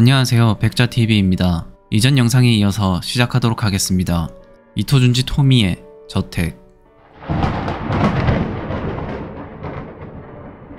안녕하세요, 백자TV입니다. 이전 영상에 이어서 시작하도록 하겠습니다. 이토준지 토미의 저택.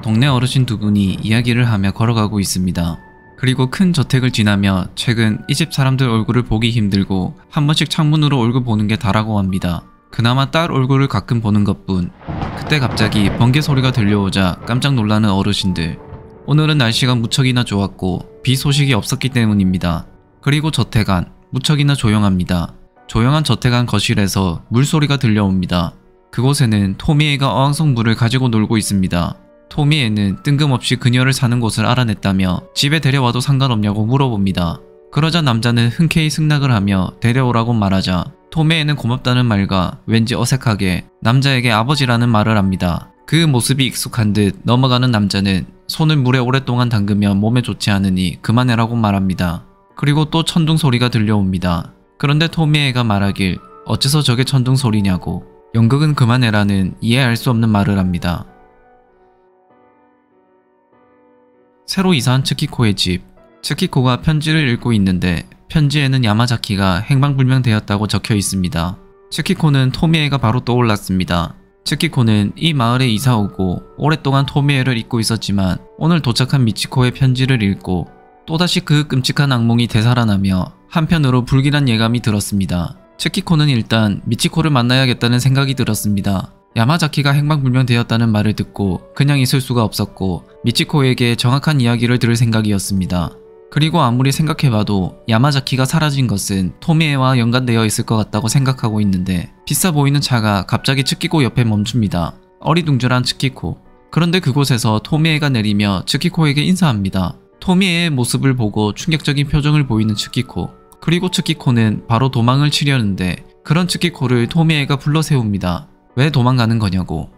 동네 어르신 두 분이 이야기를 하며 걸어가고 있습니다. 그리고 큰 저택을 지나며 최근 이 집 사람들 얼굴을 보기 힘들고 한 번씩 창문으로 얼굴 보는 게 다라고 합니다. 그나마 딸 얼굴을 가끔 보는 것뿐. 그때 갑자기 번개 소리가 들려오자 깜짝 놀라는 어르신들. 오늘은 날씨가 무척이나 좋았고 비 소식이 없었기 때문입니다. 그리고 저택 안 무척이나 조용합니다. 조용한 저택 안 거실에서 물소리가 들려옵니다. 그곳에는 토미애가 어항속 물을 가지고 놀고 있습니다. 토미애는 뜬금없이 그녀를 사는 곳을 알아냈다며 집에 데려와도 상관없냐고 물어봅니다. 그러자 남자는 흔쾌히 승낙을 하며 데려오라고 말하자 토미애는 고맙다는 말과 왠지 어색하게 남자에게 아버지라는 말을 합니다. 그 모습이 익숙한 듯 넘어가는 남자는 손을 물에 오랫동안 담그면 몸에 좋지 않으니 그만해라고 말합니다. 그리고 또 천둥 소리가 들려옵니다. 그런데 토미애가 말하길 어째서 저게 천둥 소리냐고. 연극은 그만해라는 이해할 수 없는 말을 합니다. 새로 이사한 츠키코의 집. 츠키코가 편지를 읽고 있는데 편지에는 야마자키가 행방불명되었다고 적혀 있습니다. 츠키코는 토미애가 바로 떠올랐습니다. 츠키코는 이 마을에 이사오고 오랫동안 토미애를 잊고 있었지만 오늘 도착한 미치코의 편지를 읽고 또다시 그 끔찍한 악몽이 되살아나며 한편으로 불길한 예감이 들었습니다. 츠키코는 일단 미치코를 만나야겠다는 생각이 들었습니다. 야마자키가 행방불명되었다는 말을 듣고 그냥 있을 수가 없었고 미치코에게 정확한 이야기를 들을 생각이었습니다. 그리고 아무리 생각해봐도 야마자키가 사라진 것은 토미애와 연관되어 있을 것 같다고 생각하고 있는데 비싸 보이는 차가 갑자기 츠키코 옆에 멈춥니다. 어리둥절한 츠키코. 그런데 그곳에서 토미애가 내리며 츠키코에게 인사합니다. 토미애의 모습을 보고 충격적인 표정을 보이는 츠키코. 그리고 츠키코는 바로 도망을 치려는데 그런 츠키코를 토미애가 불러 세웁니다. 왜 도망가는 거냐고.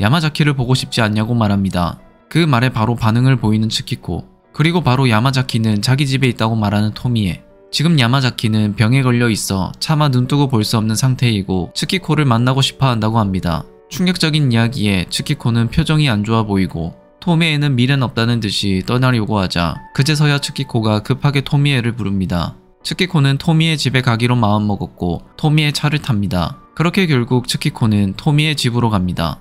야마자키를 보고 싶지 않냐고 말합니다. 그 말에 바로 반응을 보이는 츠키코. 그리고 바로 야마자키는 자기 집에 있다고 말하는 토미애. 지금 야마자키는 병에 걸려 있어 차마 눈뜨고 볼 수 없는 상태이고 츠키코를 만나고 싶어 한다고 합니다. 충격적인 이야기에 츠키코는 표정이 안 좋아 보이고 토미애는 미련 없다는 듯이 떠나려고 하자 그제서야 츠키코가 급하게 토미애를 부릅니다. 츠키코는 토미애 집에 가기로 마음먹었고 토미애 차를 탑니다. 그렇게 결국 츠키코는 토미애 집으로 갑니다.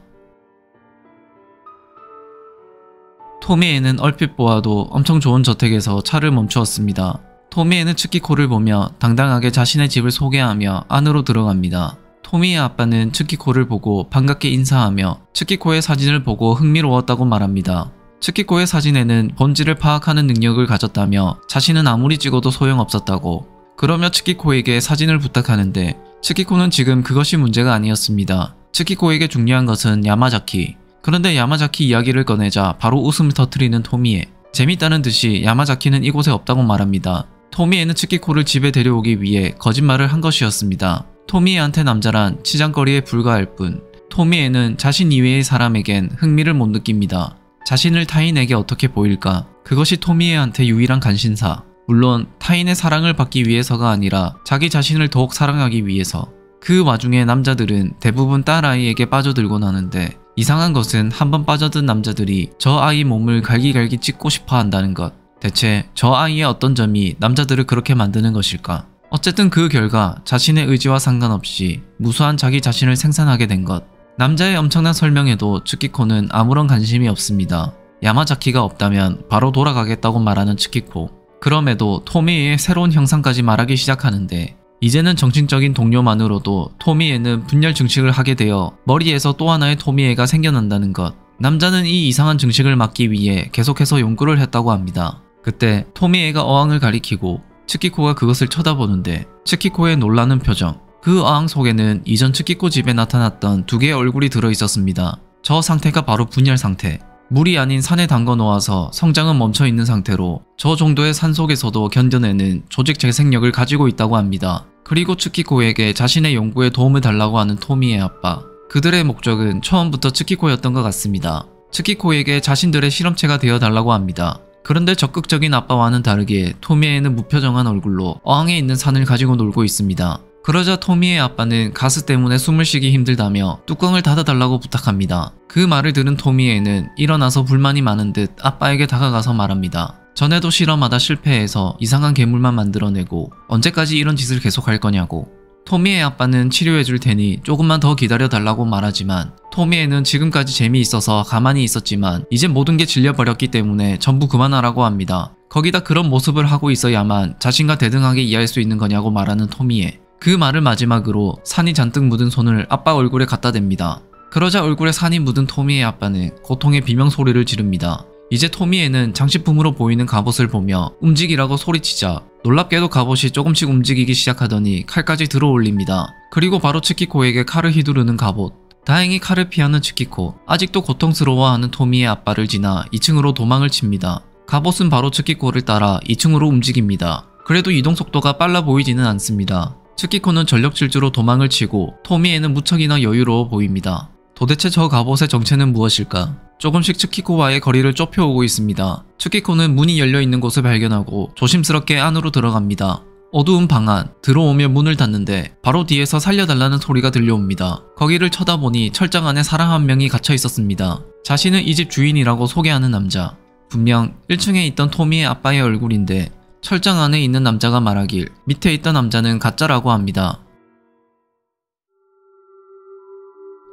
토미애는 얼핏 보아도 엄청 좋은 저택에서 차를 멈추었습니다. 토미애는 츠키코를 보며 당당하게 자신의 집을 소개하며 안으로 들어갑니다. 토미애 아빠는 츠키코를 보고 반갑게 인사하며 츠키코의 사진을 보고 흥미로웠다고 말합니다. 츠키코의 사진에는 본질을 파악하는 능력을 가졌다며 자신은 아무리 찍어도 소용없었다고. 그러며 츠키코에게 사진을 부탁하는데 츠키코는 지금 그것이 문제가 아니었습니다. 츠키코에게 중요한 것은 야마자키. 그런데 야마자키 이야기를 꺼내자 바로 웃음을 터뜨리는 토미애. 재밌다는 듯이 야마자키는 이곳에 없다고 말합니다. 토미애는 츠키코를 집에 데려오기 위해 거짓말을 한 것이었습니다. 토미애한테 남자란 치장거리에 불과할 뿐 토미애는 자신 이외의 사람에겐 흥미를 못 느낍니다. 자신을 타인에게 어떻게 보일까? 그것이 토미애한테 유일한 관심사. 물론 타인의 사랑을 받기 위해서가 아니라 자기 자신을 더욱 사랑하기 위해서. 그 와중에 남자들은 대부분 딸아이에게 빠져들곤 하는데 이상한 것은 한번 빠져든 남자들이 저 아이 몸을 갈기갈기 찢고 싶어 한다는 것. 대체 저 아이의 어떤 점이 남자들을 그렇게 만드는 것일까? 어쨌든 그 결과 자신의 의지와 상관없이 무수한 자기 자신을 생산하게 된 것. 남자의 엄청난 설명에도 츠키코는 아무런 관심이 없습니다. 야마자키가 없다면 바로 돌아가겠다고 말하는 츠키코. 그럼에도 토미애의 새로운 형상까지 말하기 시작하는데 이제는 정신적인 동료만으로도 토미애는 분열 증식을 하게 되어 머리에서 또 하나의 토미애가 생겨난다는 것. 남자는 이 이상한 증식을 막기 위해 계속해서 연구를 했다고 합니다. 그때 토미애가 어항을 가리키고 츠키코가 그것을 쳐다보는데 츠키코의 놀라는 표정. 그 어항 속에는 이전 츠키코 집에 나타났던 두 개의 얼굴이 들어있었습니다. 저 상태가 바로 분열 상태. 물이 아닌 산에 담궈 놓아서 성장은 멈춰있는 상태로 저 정도의 산 속에서도 견뎌내는 조직 재생력을 가지고 있다고 합니다. 그리고 츠키코에게 자신의 연구에 도움을 달라고 하는 토미애 아빠. 그들의 목적은 처음부터 츠키코였던 것 같습니다. 츠키코에게 자신들의 실험체가 되어달라고 합니다. 그런데 적극적인 아빠와는 다르게 토미애는 무표정한 얼굴로 어항에 있는 산을 가지고 놀고 있습니다. 그러자 토미의 아빠는 가스 때문에 숨을 쉬기 힘들다며 뚜껑을 닫아달라고 부탁합니다. 그 말을 들은 토미에는 일어나서 불만이 많은 듯 아빠에게 다가가서 말합니다. 전에도 실험하다 실패해서 이상한 괴물만 만들어내고 언제까지 이런 짓을 계속할 거냐고. 토미의 아빠는 치료해줄 테니 조금만 더 기다려달라고 말하지만 토미에는 지금까지 재미있어서 가만히 있었지만 이제 모든 게 질려버렸기 때문에 전부 그만하라고 합니다. 거기다 그런 모습을 하고 있어야만 자신과 대등하게 이해할 수 있는 거냐고 말하는 토미에. 그 말을 마지막으로 산이 잔뜩 묻은 손을 아빠 얼굴에 갖다 댑니다. 그러자 얼굴에 산이 묻은 토미의 아빠는 고통의 비명소리를 지릅니다. 이제 토미에는 장식품으로 보이는 갑옷을 보며 움직이라고 소리치자 놀랍게도 갑옷이 조금씩 움직이기 시작하더니 칼까지 들어올립니다. 그리고 바로 츠키코에게 칼을 휘두르는 갑옷. 다행히 칼을 피하는 츠키코. 아직도 고통스러워하는 토미의 아빠를 지나 2층으로 도망을 칩니다. 갑옷은 바로 츠키코를 따라 2층으로 움직입니다. 그래도 이동 속도가 빨라 보이지는 않습니다. 츠키코는 전력 질주로 도망을 치고 토미에는 무척이나 여유로워 보입니다. 도대체 저 갑옷의 정체는 무엇일까? 조금씩 츠키코와의 거리를 좁혀오고 있습니다. 츠키코는 문이 열려있는 곳을 발견하고 조심스럽게 안으로 들어갑니다. 어두운 방 안, 들어오며 문을 닫는데 바로 뒤에서 살려달라는 소리가 들려옵니다. 거기를 쳐다보니 철장 안에 사람 한 명이 갇혀 있었습니다. 자신은 이 집 주인이라고 소개하는 남자. 분명 1층에 있던 토미의 아빠의 얼굴인데 철장 안에 있는 남자가 말하길 밑에 있던 남자는 가짜라고 합니다.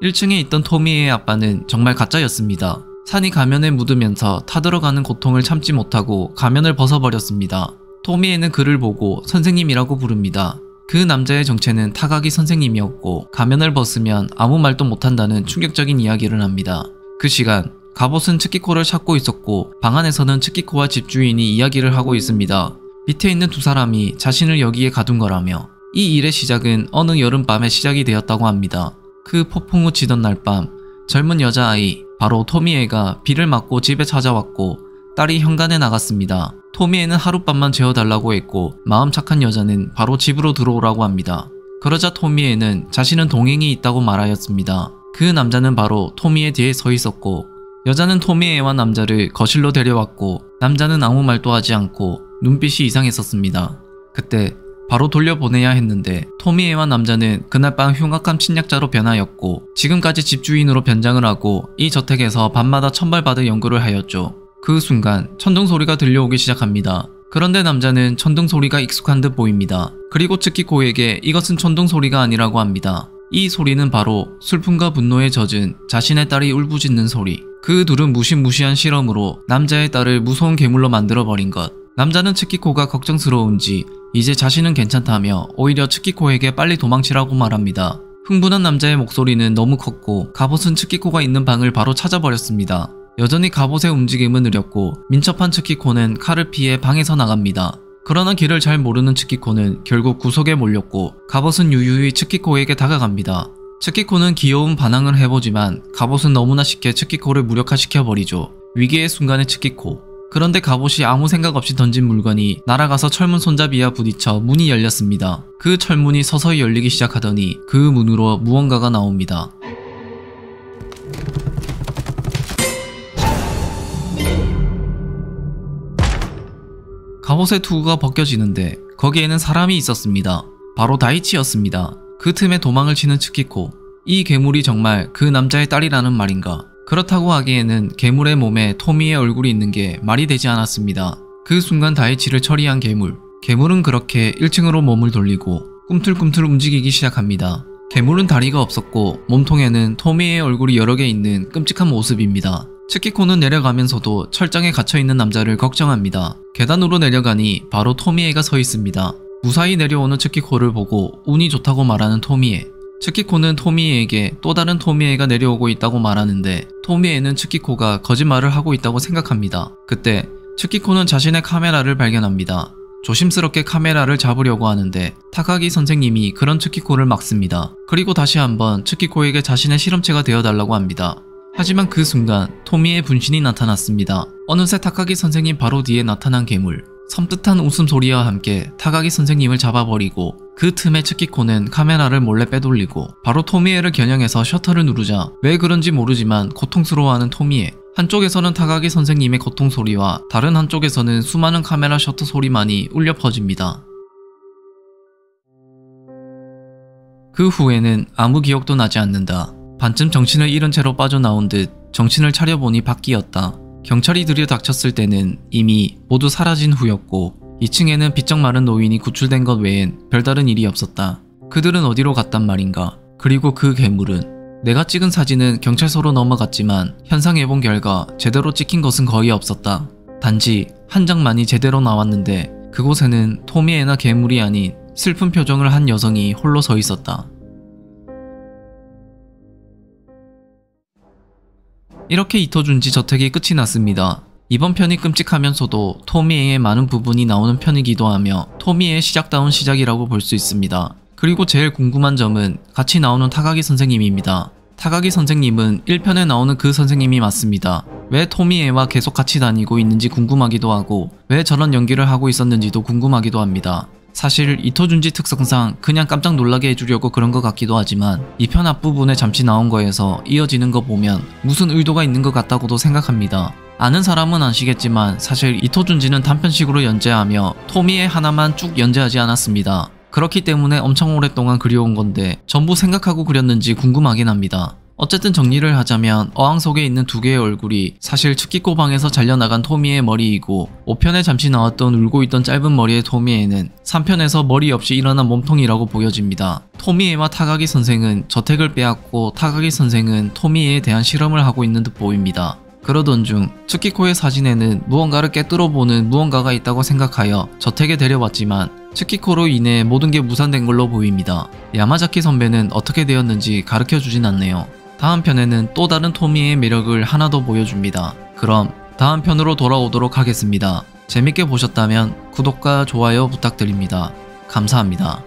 1층에 있던 토미의 아빠는 정말 가짜였습니다. 산이 가면에 묻으면서 타들어가는 고통을 참지 못하고 가면을 벗어버렸습니다. 토미에는 그를 보고 선생님이라고 부릅니다. 그 남자의 정체는 타가기 선생님이었고 가면을 벗으면 아무 말도 못한다는 충격적인 이야기를 합니다. 그 시간 갑옷은 츠키코를 찾고 있었고 방 안에서는 츠키코와 집주인이 이야기를 하고 있습니다. 밑에 있는 두 사람이 자신을 여기에 가둔 거라며 이 일의 시작은 어느 여름밤에 시작이 되었다고 합니다. 그 폭풍우 치던 날 밤 젊은 여자아이 바로 토미에가 비를 맞고 집에 찾아왔고 딸이 현관에 나갔습니다. 토미에는 하룻밤만 재워달라고 했고 마음 착한 여자는 바로 집으로 들어오라고 합니다. 그러자 토미에는 자신은 동행이 있다고 말하였습니다. 그 남자는 바로 토미에 뒤에 서 있었고 여자는 토미에와 남자를 거실로 데려왔고 남자는 아무 말도 하지 않고 눈빛이 이상했었습니다. 그때 바로 돌려보내야 했는데 토미에와 남자는 그날 밤 흉악한 침략자로 변하였고 지금까지 집주인으로 변장을 하고 이 저택에서 밤마다 천벌받을 연구를 하였죠. 그 순간 천둥 소리가 들려오기 시작합니다. 그런데 남자는 천둥 소리가 익숙한 듯 보입니다. 그리고 츠키코에게 이것은 천둥 소리가 아니라고 합니다. 이 소리는 바로 슬픔과 분노에 젖은 자신의 딸이 울부짖는 소리. 그 둘은 무시무시한 실험으로 남자의 딸을 무서운 괴물로 만들어버린 것. 남자는 츠키코가 걱정스러운지 이제 자신은 괜찮다며 오히려 츠키코에게 빨리 도망치라고 말합니다. 흥분한 남자의 목소리는 너무 컸고 갑옷은 츠키코가 있는 방을 바로 찾아버렸습니다. 여전히 갑옷의 움직임은 느렸고 민첩한 츠키코는 칼을 피해 방에서 나갑니다. 그러나 길을 잘 모르는 츠키코는 결국 구석에 몰렸고 갑옷은 유유히 츠키코에게 다가갑니다. 츠키코는 귀여운 반항을 해보지만 갑옷은 너무나 쉽게 츠키코를 무력화시켜버리죠. 위기의 순간의 츠키코. 그런데 갑옷이 아무 생각 없이 던진 물건이 날아가서 철문 손잡이와 부딪혀 문이 열렸습니다. 그 철문이 서서히 열리기 시작하더니 그 문으로 무언가가 나옵니다. 갑옷의 투구가 벗겨지는데 거기에는 사람이 있었습니다. 바로 다이치였습니다. 그 틈에 도망을 치는 츠키코. 이 괴물이 정말 그 남자의 딸이라는 말인가? 그렇다고 하기에는 괴물의 몸에 토미의 얼굴이 있는 게 말이 되지 않았습니다. 그 순간 다이치를 처리한 괴물. 괴물은 그렇게 1층으로 몸을 돌리고 꿈틀꿈틀 움직이기 시작합니다. 괴물은 다리가 없었고 몸통에는 토미의 얼굴이 여러 개 있는 끔찍한 모습입니다. 츠키코는 내려가면서도 철장에 갇혀있는 남자를 걱정합니다. 계단으로 내려가니 바로 토미에가 서 있습니다. 무사히 내려오는 츠키코를 보고 운이 좋다고 말하는 토미에. 츠키코는 토미에에게 또 다른 토미에가 내려오고 있다고 말하는데 토미에는 츠키코가 거짓말을 하고 있다고 생각합니다. 그때 츠키코는 자신의 카메라를 발견합니다. 조심스럽게 카메라를 잡으려고 하는데 타가기 선생님이 그런 츠키코를 막습니다. 그리고 다시 한번 츠키코에게 자신의 실험체가 되어달라고 합니다. 하지만 그 순간 토미의 분신이 나타났습니다. 어느새 타가기 선생님 바로 뒤에 나타난 괴물. 섬뜩한 웃음소리와 함께 타가기 선생님을 잡아버리고 그 틈에 츠키코는 카메라를 몰래 빼돌리고 바로 토미에를 겨냥해서 셔터를 누르자 왜 그런지 모르지만 고통스러워하는 토미에. 한쪽에서는 타가기 선생님의 고통소리와 다른 한쪽에서는 수많은 카메라 셔터 소리만이 울려 퍼집니다. 그 후에는 아무 기억도 나지 않는다. 반쯤 정신을 잃은 채로 빠져나온 듯 정신을 차려보니 밖이었다. 경찰이 들이닥쳤을 때는 이미 모두 사라진 후였고 2층에는 비쩍 마른 노인이 구출된 것 외엔 별다른 일이 없었다. 그들은 어디로 갔단 말인가? 그리고 그 괴물은 내가 찍은 사진은 경찰서로 넘어갔지만 현상해본 결과 제대로 찍힌 것은 거의 없었다. 단지 한 장만이 제대로 나왔는데 그곳에는 토미애나 괴물이 아닌 슬픈 표정을 한 여성이 홀로 서 있었다. 이렇게 이토준지 저택이 끝이 났습니다. 이번 편이 끔찍하면서도 토미애의 많은 부분이 나오는 편이기도 하며 토미애의 시작다운 시작이라고 볼 수 있습니다. 그리고 제일 궁금한 점은 같이 나오는 타가기 선생님입니다. 타가기 선생님은 1편에 나오는 그 선생님이 맞습니다. 왜 토미애와 계속 같이 다니고 있는지 궁금하기도 하고 왜 저런 연기를 하고 있었는지도 궁금하기도 합니다. 사실 이토준지 특성상 그냥 깜짝 놀라게 해주려고 그런 것 같기도 하지만 2편 앞부분에 잠시 나온 거에서 이어지는 거 보면 무슨 의도가 있는 것 같다고도 생각합니다. 아는 사람은 아시겠지만 사실 이토준지는 단편식으로 연재하며 토미애 하나만 쭉 연재하지 않았습니다. 그렇기 때문에 엄청 오랫동안 그려온 건데 전부 생각하고 그렸는지 궁금하긴 합니다. 어쨌든 정리를 하자면 어항 속에 있는 두 개의 얼굴이 사실 츠키코방에서 잘려나간 토미의 머리이고 5편에 잠시 나왔던 울고 있던 짧은 머리의 토미에는 3편에서 머리 없이 일어난 몸통이라고 보여집니다. 토미에와 타가기 선생은 저택을 빼앗고 타가기 선생은 토미에에 대한 실험을 하고 있는 듯 보입니다. 그러던 중 츠키코의 사진에는 무언가를 깨뚫어보는 무언가가 있다고 생각하여 저택에 데려왔지만 츠키코로 인해 모든 게 무산된 걸로 보입니다. 야마자키 선배는 어떻게 되었는지 가르쳐주진 않네요. 다음 편에는 또 다른 토미의 매력을 하나 더 보여줍니다. 그럼 다음 편으로 돌아오도록 하겠습니다. 재밌게 보셨다면 구독과 좋아요 부탁드립니다. 감사합니다.